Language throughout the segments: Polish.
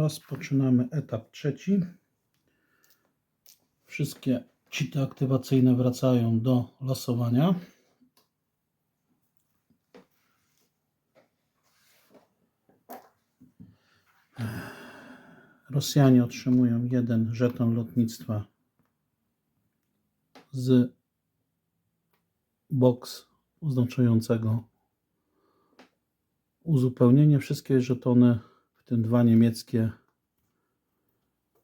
Rozpoczynamy etap trzeci. Wszystkie cheaty aktywacyjne wracają do losowania. Rosjanie otrzymują jeden żeton lotnictwa z box oznaczającego uzupełnienie. Wszystkie żetony, w tym dwa niemieckie,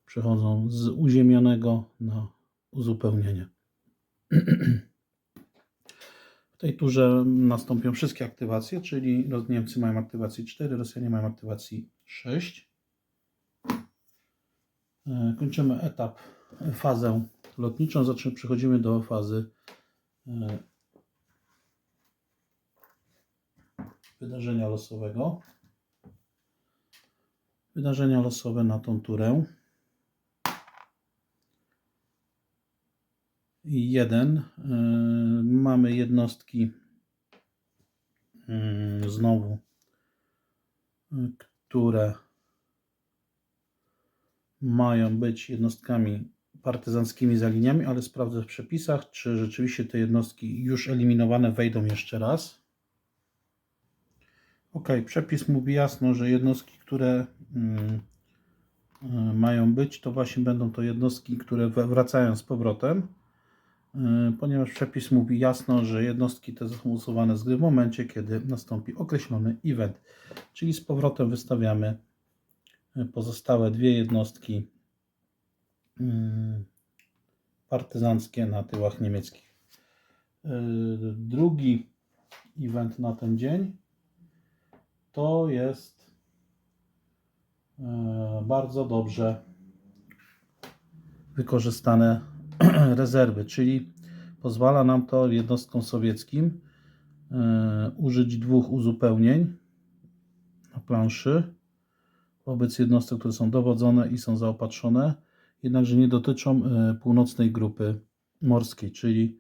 przechodzą z uziemionego na uzupełnienie. W tej turze nastąpią wszystkie aktywacje, czyli Niemcy mają aktywacji 4, Rosjanie mają aktywacji 6. Kończymy etap, fazę lotniczą, przechodzimy do fazy wydarzenia losowego. Wydarzenia losowe na tą turę. 1. Mamy jednostki znowu, które mają być jednostkami partyzanckimi za liniami, ale sprawdzę w przepisach, czy rzeczywiście te jednostki już eliminowane wejdą jeszcze raz. Ok, przepis mówi jasno, że jednostki, które mają być, to właśnie będą to jednostki, które wracają z powrotem, ponieważ przepis mówi jasno, że jednostki te są usuwane z gry w momencie, kiedy nastąpi określony event, czyli z powrotem wystawiamy pozostałe dwie jednostki partyzanckie na tyłach niemieckich. Drugi event na ten dzień to jest bardzo dobrze wykorzystane rezerwy, czyli pozwala nam to jednostkom sowieckim użyć dwóch uzupełnień na planszy wobec jednostek, które są dowodzone i są zaopatrzone, jednakże nie dotyczą północnej grupy morskiej, czyli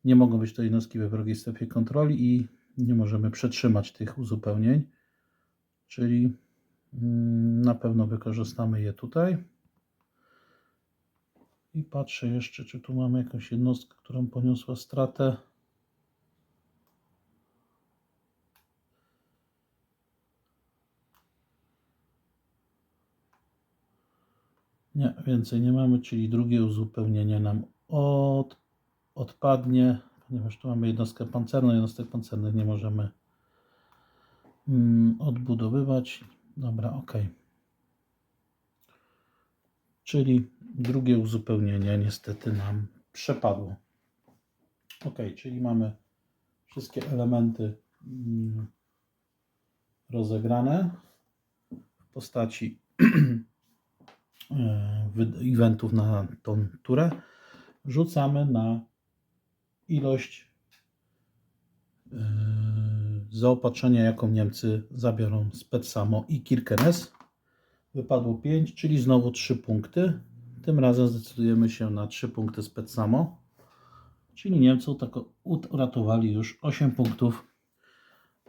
nie mogą być to jednostki we wrogiej strefie kontroli i nie możemy przetrzymać tych uzupełnień, czyli na pewno wykorzystamy je tutaj. I patrzę jeszcze, czy tu mamy jakąś jednostkę, którą poniosła stratę. Nie, więcej nie mamy, czyli drugie uzupełnienie nam odpadnie, ponieważ tu mamy jednostkę pancerną, jednostek pancernych nie możemy odbudowywać. Dobra, ok. Czyli drugie uzupełnienie niestety nam przepadło. Ok, czyli mamy wszystkie elementy rozegrane w postaci eventów na tą turę. Rzucamy na ilość zaopatrzenia, jaką Niemcy zabiorą z Petsamo i Kirkenes. Wypadło 5, czyli znowu 3 punkty. Tym razem zdecydujemy się na 3 punkty z Petsamo, czyli Niemcy tak uratowali już 8 punktów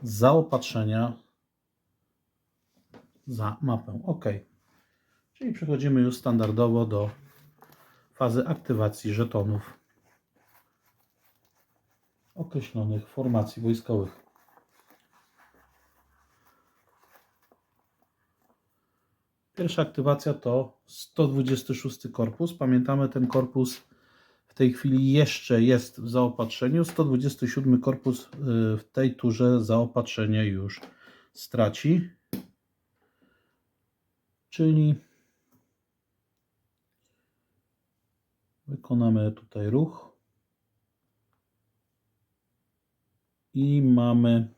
zaopatrzenia za mapę. Ok, czyli przechodzimy już standardowo do fazy aktywacji żetonów określonych formacji wojskowych. Pierwsza aktywacja to 126 korpus. Pamiętamy, ten korpus w tej chwili jeszcze jest w zaopatrzeniu. 127 korpus w tej turze zaopatrzenie już straci. Czyli wykonamy tutaj ruch i mamy,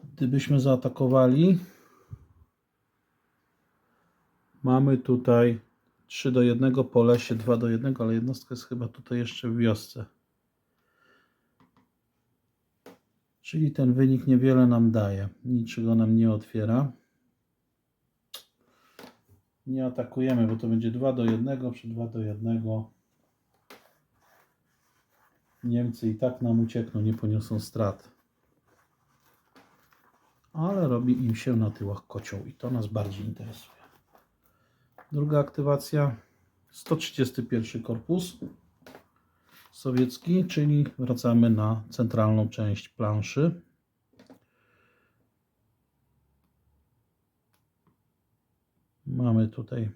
gdybyśmy zaatakowali, mamy tutaj 3:1 po lesie, 2:1, ale jednostka jest chyba tutaj jeszcze w wiosce. Czyli ten wynik niewiele nam daje, niczego nam nie otwiera. Nie atakujemy, bo to będzie 2:1, przy 2:1 Niemcy i tak nam uciekną, nie poniosą strat. ale robi im się na tyłach kocioł i to nas bardziej interesuje. Druga aktywacja, 131 korpus sowiecki, czyli wracamy na centralną część planszy. Mamy tutaj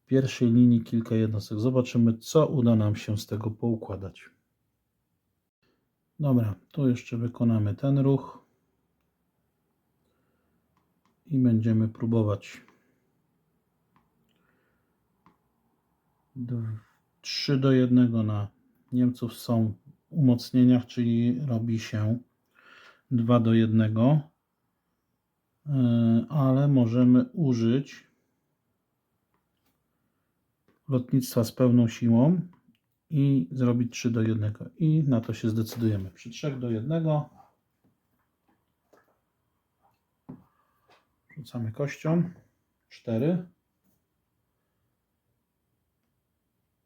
w pierwszej linii kilka jednostek. Zobaczymy, co uda nam się z tego poukładać. Dobra, tu jeszcze wykonamy ten ruch i będziemy próbować 3:1 na Niemców są w umocnieniach, czyli robi się 2:1, ale możemy użyć lotnictwa z pełną siłą i zrobić 3:1 i na to się zdecydujemy. Przy 3:1 rzucamy kością 4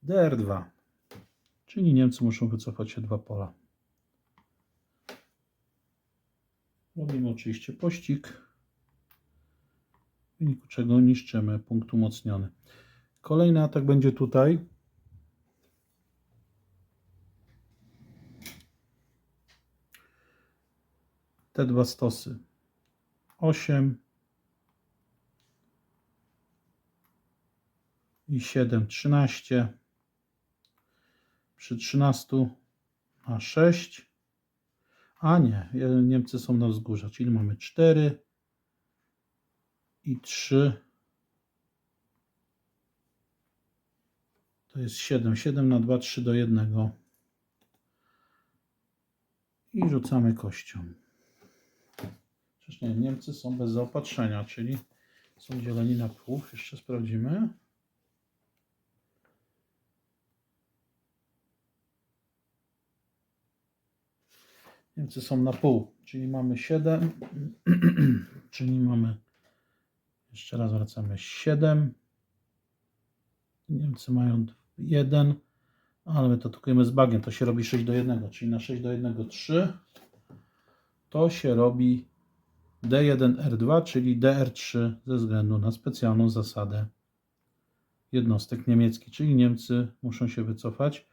DR2, czyli Niemcy muszą wycofać się 2 pola. Robimy oczywiście pościg, w wyniku czego niszczymy punkt umocniony. Kolejny atak będzie tutaj. Te dwa stosy 8 i 7, 13. Przy 13 a 6. A nie, Niemcy są na wzgórza, czyli mamy 4 i 3. To jest 7. 7 na 2, 3:1. I rzucamy kością. Przecież nie, Niemcy są bez zaopatrzenia, czyli są dzieleni na pół. Jeszcze sprawdzimy. Niemcy są na pół, czyli mamy 7, czyli mamy, jeszcze raz wracamy, 7. Niemcy mają 1, ale my to atakujemy z bagiem, to się robi 6:1, czyli na 6:1 3. To się robi D1R2, czyli DR3 ze względu na specjalną zasadę jednostek niemieckich, czyli Niemcy muszą się wycofać.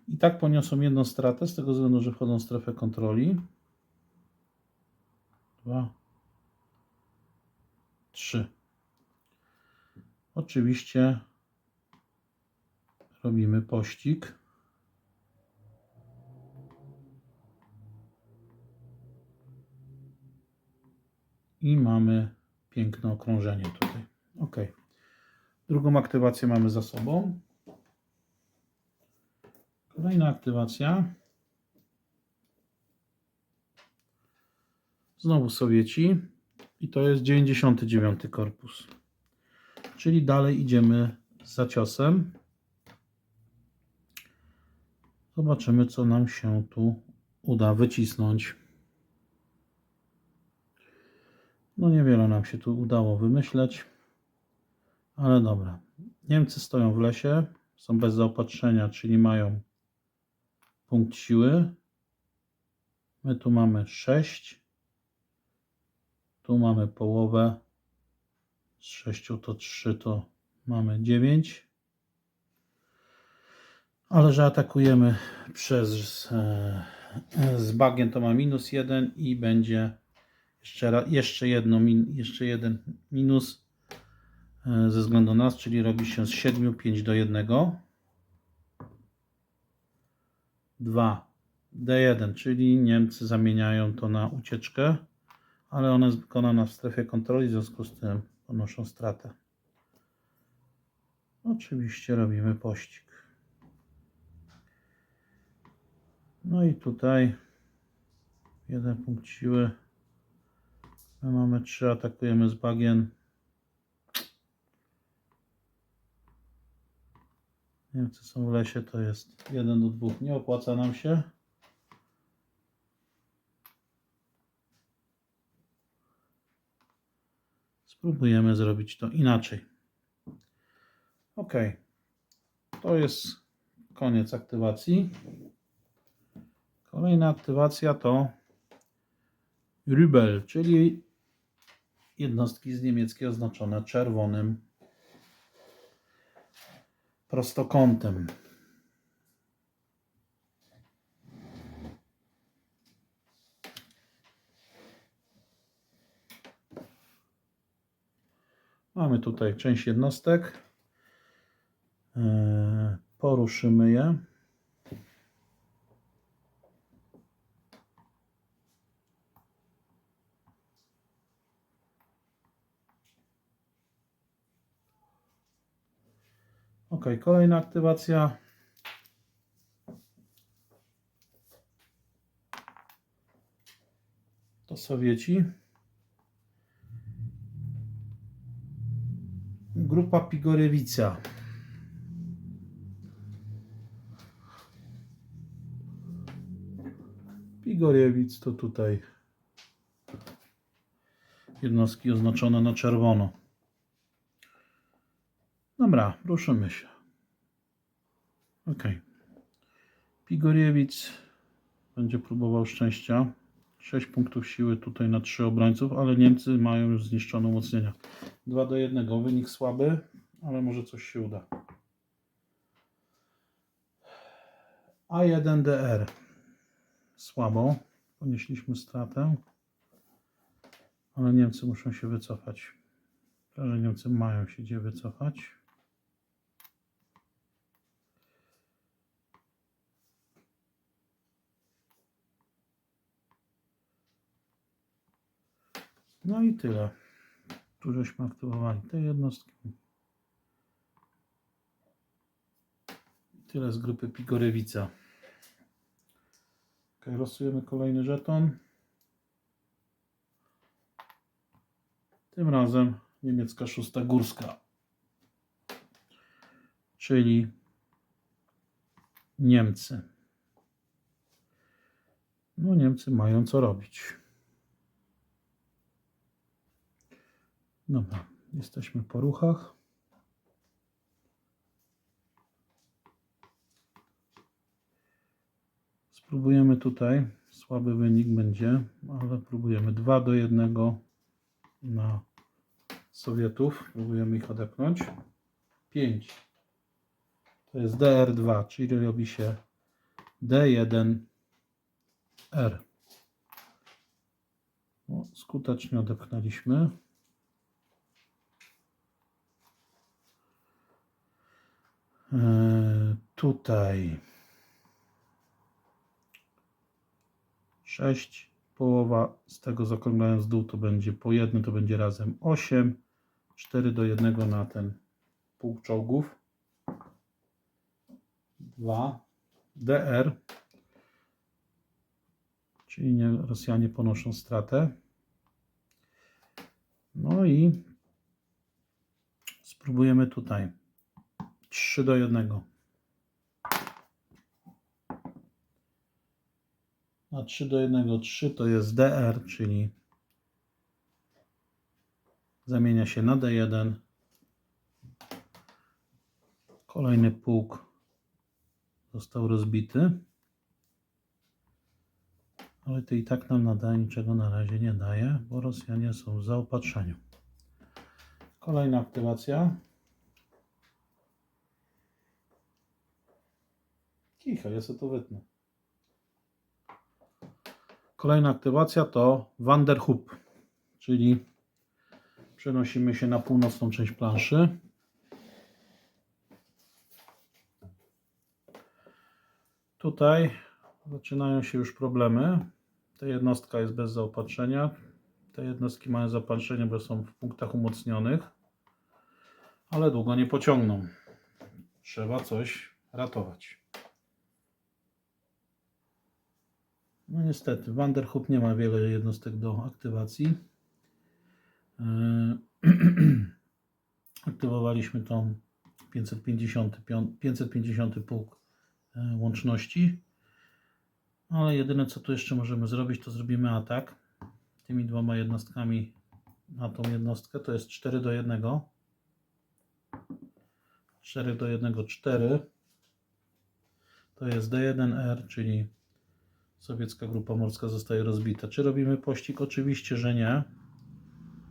I tak poniosą jedną stratę z tego względu, że wchodzą w strefę kontroli. 2, 3. Oczywiście robimy pościg. I mamy piękne okrążenie tutaj. Ok. Drugą aktywację mamy za sobą. Kolejna aktywacja. Znowu Sowieci. I to jest 99 korpus. Czyli dalej idziemy za ciosem. Zobaczymy, co nam się tu uda wycisnąć. No niewiele nam się tu udało wymyśleć. Ale dobra. Niemcy stoją w lesie. Są bez zaopatrzenia, czyli mają punkt siły. My tu mamy 6. Tu mamy połowę. Z 6 to 3 to mamy 9. Ale że atakujemy z bagiem, to ma -1 i będzie jeszcze jeden minus ze względu na nas, czyli robi się z 7 5:1. 2 D1, czyli Niemcy zamieniają to na ucieczkę, ale ona jest wykonana w strefie kontroli, w związku z tym ponoszą stratę. Oczywiście robimy pościg. No i tutaj jeden punkt siły. My mamy 3, atakujemy z bagiem. Niemcy są w lesie, to jest 1 do 2. Nie opłaca nam się. Spróbujemy zrobić to inaczej. Ok. To jest koniec aktywacji. Kolejna aktywacja to Rübel, czyli jednostki z niemieckiej oznaczone czerwonym prostokątem. Mamy tutaj część jednostek. Poruszymy je. OK, kolejna aktywacja. To Sowieci. Grupa Pigorjewica. Pigorjewic to tutaj jednostki oznaczone na czerwono. Dobra, ruszymy się. OK. Pigorjewic będzie próbował szczęścia. 6 punktów siły tutaj na 3 obrońców, ale Niemcy mają już zniszczone umocnienia. 2-1, wynik słaby, ale może coś się uda. A1DR. Słabo. Ponieśliśmy stratę, ale Niemcy muszą się wycofać. Że Niemcy mają się gdzie wycofać. No i tyle. Tu żeśmy aktywowali te jednostki. Tyle z grupy Pigorjewica. Ok, losujemy kolejny żeton. Tym razem niemiecka 6. górska. Czyli Niemcy. No Niemcy mają co robić. Dobra, jesteśmy po ruchach. Spróbujemy tutaj, słaby wynik będzie, ale próbujemy 2-1 na Sowietów. Próbujemy ich odepchnąć. 5. To jest DR2, czyli robi się D1R. No, skutecznie odepchnęliśmy. Tutaj 6, połowa z tego zaokrąglając w dół to będzie po 1, to będzie razem 8, 4-1 na ten pułk czołgów. 2, DR, czyli Rosjanie ponoszą stratę. No i spróbujemy tutaj 3-1. Na 3-1, 3 to jest DR, czyli zamienia się na D1. Kolejny pułk został rozbity. Ale to i tak nam niczego na razie nie daje, bo Rosjanie są w zaopatrzeniu. Kolejna aktywacja. Kicha, ja sobie to wytnę. Kolejna aktywacja to Vanderhoof, czyli przenosimy się na północną część planszy. Tutaj zaczynają się już problemy. Ta jednostka jest bez zaopatrzenia. Te jednostki mają zaopatrzenie, bo są w punktach umocnionych, ale długo nie pociągną. Trzeba coś ratować. No niestety, Vanderhoof nie ma wiele jednostek do aktywacji. Aktywowaliśmy tą 550 pułk łączności. Ale jedyne co tu jeszcze możemy zrobić, to zrobimy atak tymi dwoma jednostkami na tą jednostkę. To jest 4-1. 4-1, 4. To jest D1R, czyli sowiecka grupa morska zostaje rozbita. Czy robimy pościg? Oczywiście, że nie.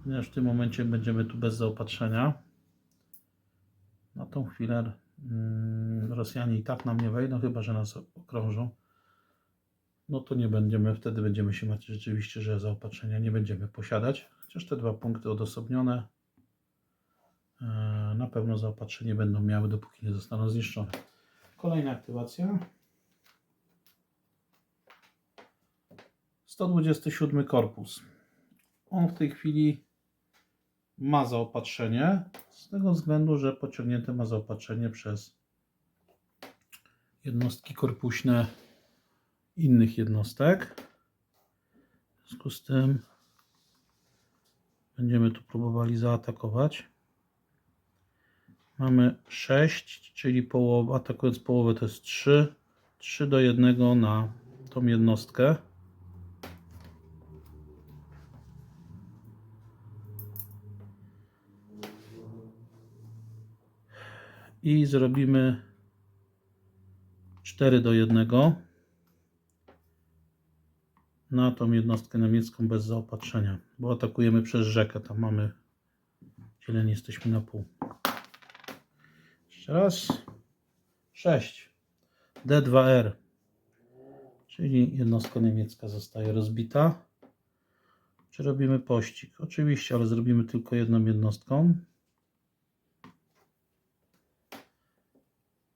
Ponieważ w tym momencie będziemy tu bez zaopatrzenia. Na tą chwilę Rosjanie i tak nam nie wejdą, chyba że nas okrążą. No to nie będziemy, wtedy będziemy się martwić rzeczywiście, że zaopatrzenia nie będziemy posiadać. Chociaż te 2 punkty odosobnione na pewno zaopatrzenie będą miały, dopóki nie zostaną zniszczone. Kolejna aktywacja. 127 korpus. On w tej chwili ma zaopatrzenie, z tego względu, że pociągnięte ma zaopatrzenie przez jednostki korpuśne innych jednostek. W związku z tym będziemy tu próbowali zaatakować. Mamy 6, czyli połowa, atakując połowę to jest 3. 3 do 1 na tą jednostkę. I zrobimy 4 do 1 na tą jednostkę niemiecką bez zaopatrzenia, bo atakujemy przez rzekę, tam mamy dzieleni jesteśmy na pół. Jeszcze raz. 6 D2R, czyli jednostka niemiecka zostaje rozbita. Czy robimy pościg? Oczywiście, ale zrobimy tylko jedną jednostką.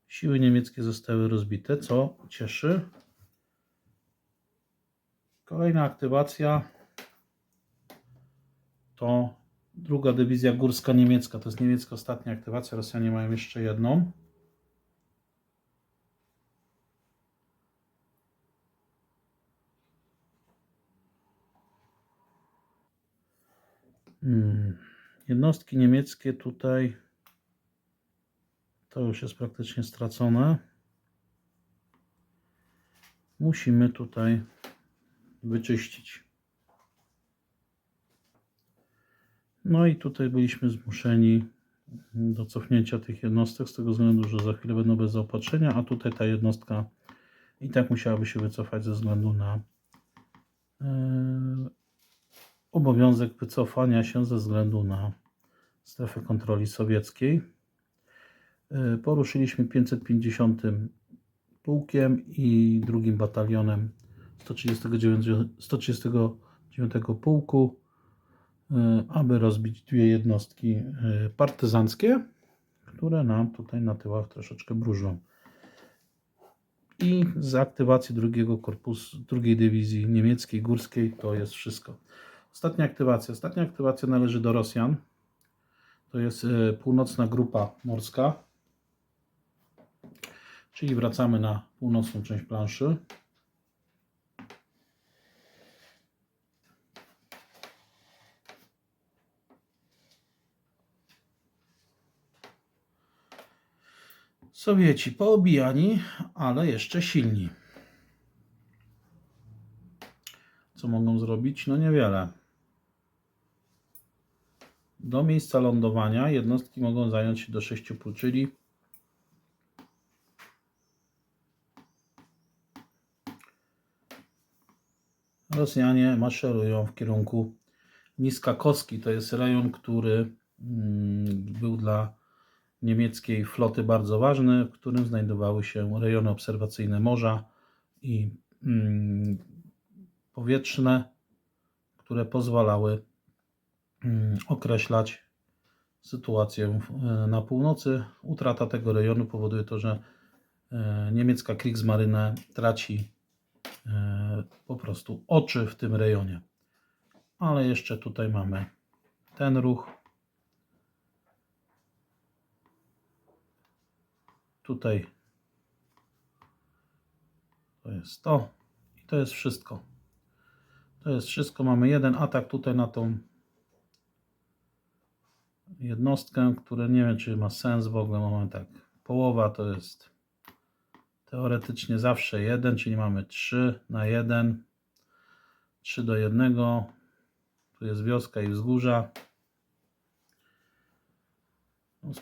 Siły niemieckie zostały rozbite, co cieszy. Kolejna aktywacja to 2. dywizja górska niemiecka. To jest niemiecka ostatnia aktywacja. Rosjanie mają jeszcze jedną. Jednostki niemieckie tutaj to już jest praktycznie stracone. Musimy tutaj wyczyścić. No i tutaj byliśmy zmuszeni do cofnięcia tych jednostek z tego względu, że za chwilę będą bez zaopatrzenia, a tutaj ta jednostka i tak musiałaby się wycofać ze względu na obowiązek wycofania się ze względu na strefę kontroli sowieckiej. Poruszyliśmy 550 pułkiem i 2 batalionem 139 pułku, aby rozbić 2 jednostki partyzanckie, które nam tutaj na tyłach troszeczkę brużą. I z aktywacji 2 korpusu, 2 dywizji niemieckiej górskiej to jest wszystko. Ostatnia aktywacja należy do Rosjan. To jest północna grupa morska. Czyli wracamy na północną część planszy. Sowieci poobijani, ale jeszcze silni. Co mogą zrobić? No niewiele. Do miejsca lądowania jednostki mogą zająć się do 6 pól, czyli Rosjanie maszerują w kierunku Niskakoski. To jest rejon, który był dla niemieckiej floty bardzo ważny, w którym znajdowały się rejony obserwacyjne morza i powietrzne, które pozwalały określać sytuację na północy. Utrata tego rejonu powoduje to, że niemiecka Kriegsmarine traci po prostu oczy w tym rejonie. Ale jeszcze tutaj mamy ten ruch. Tutaj to jest to i to jest wszystko. To jest wszystko. Mamy jeden atak tutaj na tą jednostkę, które nie wiem, czy ma sens w ogóle. Mamy tak, połowa to jest teoretycznie zawsze 1, czyli mamy 3 na 1, 3 do 1. Tu jest wioska i wzgórza.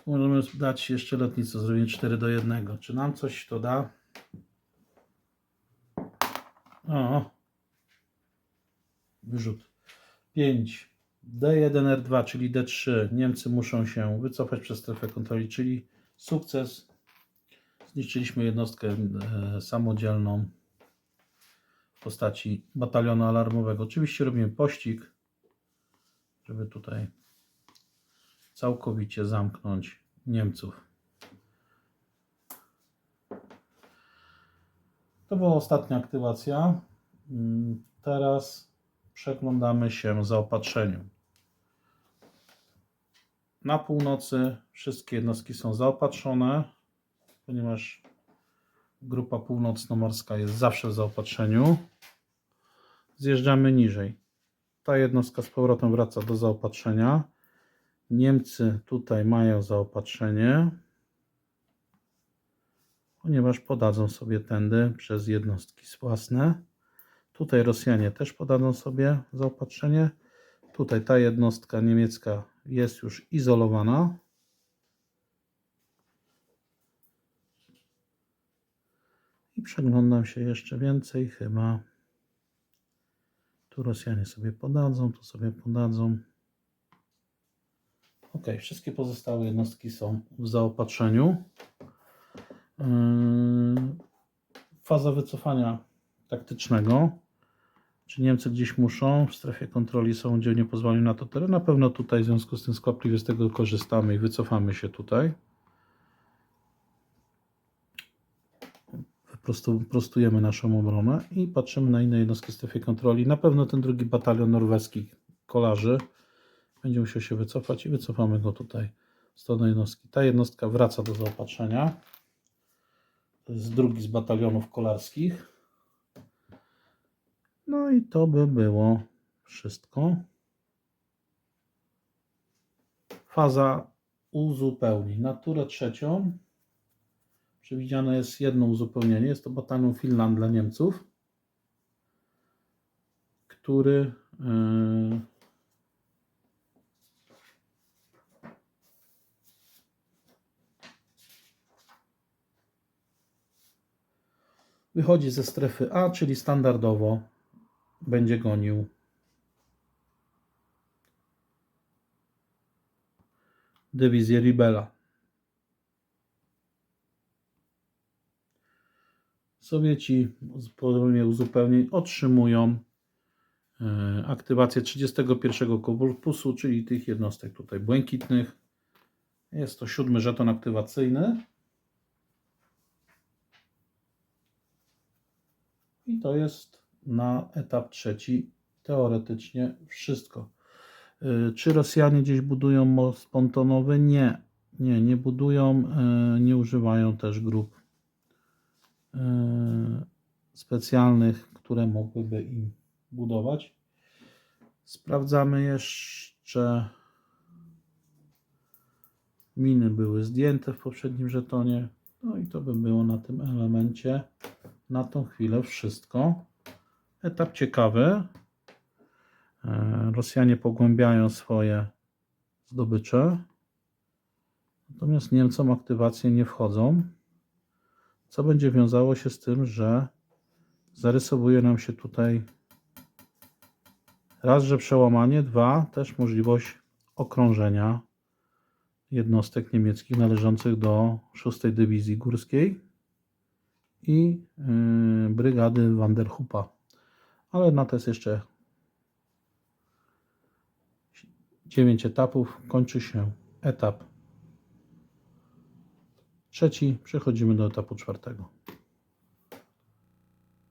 Możemy dać jeszcze lotnictwo, zrobić 4 do 1. Czy nam coś to da? O, wyrzut. 5. D1R2, czyli D3. Niemcy muszą się wycofać przez strefę kontroli, czyli sukces. Zniszczyliśmy jednostkę samodzielną w postaci batalionu alarmowego. Oczywiście robimy pościg, żeby tutaj całkowicie zamknąć Niemców. To była ostatnia aktywacja. Teraz przeglądamy się zaopatrzeniu. Na północy wszystkie jednostki są zaopatrzone, ponieważ grupa północnomorska jest zawsze w zaopatrzeniu. Zjeżdżamy niżej. Ta jednostka z powrotem wraca do zaopatrzenia. Niemcy tutaj mają zaopatrzenie, ponieważ podadzą sobie tędy przez jednostki własne. Tutaj Rosjanie też podadzą sobie zaopatrzenie. Tutaj ta jednostka niemiecka jest już izolowana. I przeglądam się jeszcze więcej chyba. Tu Rosjanie sobie podadzą, tu sobie podadzą. Ok, wszystkie pozostałe jednostki są w zaopatrzeniu. Faza wycofania taktycznego. Czy Niemcy gdzieś muszą? W strefie kontroli są, gdzie nie pozwoli na to teren. Na pewno tutaj w związku z tym skłapliwie z tego korzystamy i wycofamy się tutaj. Prostujemy naszą obronę i patrzymy na inne jednostki w strefie kontroli. Na pewno ten drugi batalion norweski kolarzy będzie musiał się wycofać i wycofamy go tutaj w stronę jednostki. Ta jednostka wraca do zaopatrzenia. To jest drugi z batalionów kolarskich. No i to by było wszystko. Faza uzupełnień. Na turę trzecią przewidziane jest jedno uzupełnienie. Jest to batalion Finland dla Niemców, który wychodzi ze strefy A, czyli standardowo będzie gonił dywizję Ribela. Sowieci po uzupełnień otrzymują aktywację 31 korpusu, czyli tych jednostek tutaj błękitnych. Jest to 7. żeton aktywacyjny. I to jest na etap trzeci teoretycznie wszystko. Czy Rosjanie gdzieś budują most pontonowy? Nie. Nie budują. Nie używają też grup specjalnych, które mogłyby im budować. Sprawdzamy jeszcze. Miny były zdjęte w poprzednim żetonie. No i to by było na tym elemencie na tą chwilę wszystko. Etap ciekawy. Rosjanie pogłębiają swoje zdobycze. Natomiast Niemcom aktywacje nie wchodzą. Co będzie wiązało się z tym, że zarysowuje nam się tutaj raz, że przełamanie, dwa, też możliwość okrążenia jednostek niemieckich należących do 6. Dywizji Górskiej i brygady Vanderhoopa. Ale na to jest jeszcze 9 etapów. Kończy się etap trzeci. Przechodzimy do etapu czwartego.